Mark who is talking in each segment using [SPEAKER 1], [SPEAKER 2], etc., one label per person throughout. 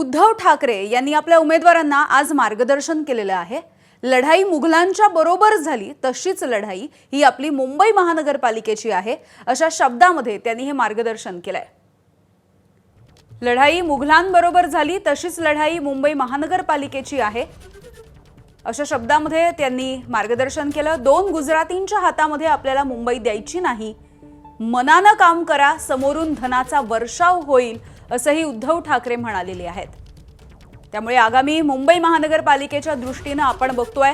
[SPEAKER 1] उद्धव ठाकरे यांनी आपल्या उमेदवारांना आज मार्गदर्शन केलेलं आहे। लढाई मुघलांच्या बरोबर झाली तशीच लढाई ही आपली मुंबई महानगरपालिकेची आहे अशा शब्दांमध्ये त्यांनी हे मार्गदर्शन केलंय। लढाई मुघलांबरोबर झाली तशीच लढाई मुंबई महानगरपालिकेची आहे अशा शब्दांमध्ये त्यांनी मार्गदर्शन केलं। दोन गुजरातींच्या हातामध्ये आपल्याला मुंबई द्यायची नाही, मनानं काम करा, समोरून धनाचा वर्षाव होईल असंही उद्धव ठाकरे म्हणालेले आहेत। त्यामुळे आगामी मुंबई महानगरपालिकेच्या दृष्टीने आपण बघतोय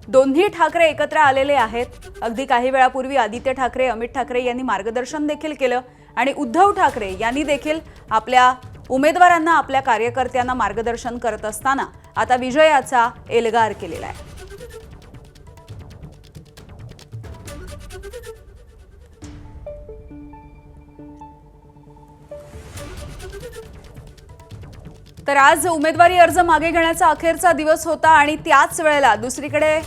[SPEAKER 1] दोन्ही ठाकरे एकत्र आलेले आहेत। अगदी काही वेळापूर्वी आदित्य ठाकरे, अमित ठाकरे यांनी मार्गदर्शन देखील केलं आणि उद्धव ठाकरे यांनी देखील आपल्या उमेदवारांना, आपल्या कार्यकर्त्यांना मार्गदर्शन करत असताना आता विजयाचा एल्गार केलेला आहे। तर आज उमेदवारी अर्ज मागे घेण्याचा अखेरचा दिवस होता आणि त्याच वेळेला दुसरीकडे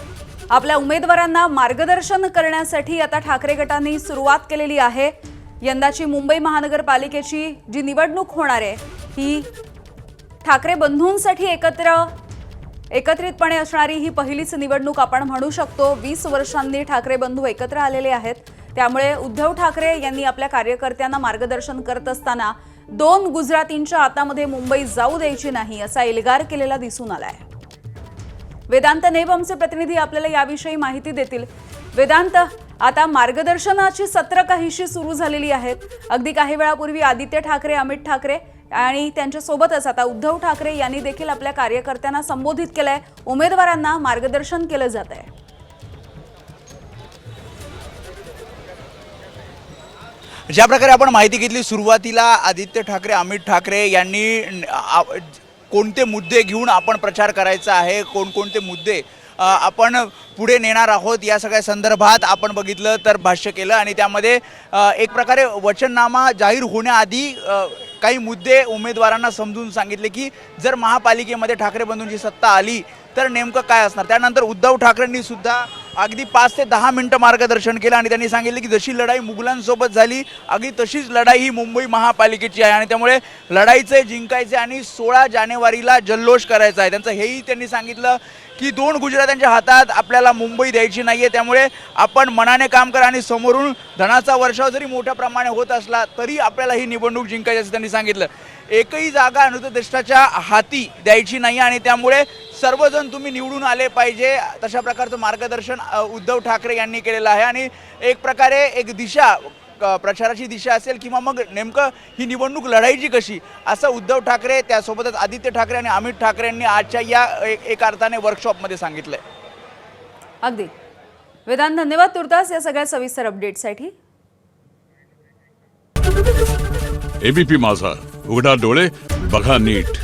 [SPEAKER 1] आपल्या उमेदवारांना मार्गदर्शन करण्यासाठी आता ठाकरे गटाने सुरुवात केलेली आहे। यंदाची मुंबई महानगरपालिकेची जी निवडणूक होणार आहे ही ठाकरे बंधूंसाठी एकत्रितपणे असणारी ही पहिलीच निवडणूक आपण म्हणू शकतो। 20 वर्षांनी ठाकरे बंधू एकत्र आलेले आहेत। त्यामुळे उद्धव ठाकरे यांनी आपल्या कार्यकर्त्यांना मार्गदर्शन करत असताना दोन गुजरातींच्या हातामध्ये मुंबई जाऊ द्यायची नाही असा एल्गार केलेला दिसून आलाय। वेदांत नेब आमचे प्रतिनिधी आपल्याला याविषयी माहिती देतील। वेदांत, आता मार्गदर्शनाची सत्र काहीशी सुरू झालेली आहेत। अगदी काही वेळापूर्वी आदित्य ठाकरे, अमित ठाकरे आणि त्यांच्यासोबतच आता उद्धव ठाकरे यांनी देखील आपल्या कार्यकर्त्यांना संबोधित केलंय, उमेदवारांना मार्गदर्शन केलं जात आहे।
[SPEAKER 2] ज्या प्रकारे आपण माहिती घेतली सुरुवातीला आदित्य ठाकरे, अमित ठाकरे यांनी कोणते मुद्दे घेऊन आपण प्रचार करायचा आहे, कोणकोणते मुद्दे आपण पुढे नेणार आहोत या सगळ्या संदर्भात आपण बघितलं तर भाष्य केलं आणि त्यामध्ये एक प्रकारे वचननामा जाहीर होण्याआधी काही मुद्दे उमेदवारांना समजून सांगितले की जर महापालिकेमध्ये ठाकरे बंधूंची सत्ता आली तर नेमकं काय असणार। त्यानंतर उद्धव ठाकरेंनी सुद्धा अगदी 5 ते 10 मिनिटं मार्गदर्शन केलं आणि त्यांनी सांगितले की जशी लढाई मुघलांसोबत झाली अगदी तशीच लढाई ही मुंबई महापालिकेची आहे आणि त्यामुळे लढाईचे जिंकायचे आणि 16 जानेवारीला जल्लोष करायचा आहे। त्यांचं हेही त्यांनी सांगितलं की दोन गुजरात्यांच्या हातात आपल्याला मुंबई द्यायची नाहीये, त्यामुळे आपण मनाने काम करा आणि समोरून धनाचा वर्षाव जरी मोठ्या प्रमाणे होत असला तरी आपल्याला ही निवडणूक जिंकायची असं त्यांनी सांगितलं। एकही जागा अनुसूचितच्या हाती द्यायची नाही आणि त्यामुळे सर्वजण तुम्ही निवडून आले पाहिजे तशा प्रकारचं मार्गदर्शन उद्धव ठाकरे यांनी केलेलं आहे आणि एक प्रकारे एक दिशा, प्रचाराची दिशा असेल किंवा मग नेमकं ही निवडणूक लढायची कशी असं उद्धव ठाकरे त्यासोबतच आदित्य ठाकरे आणि अमित ठाकरे यांनी आजच्या या एक अर्थाने वर्कशॉपमध्ये सांगितलंय।
[SPEAKER 1] अगदी वेदांत, धन्यवाद तुर्तास या सगळ्या सविस्तर अपडेटसाठी।
[SPEAKER 3] एबीपी माझा, उघडा डोळे बघा नीट।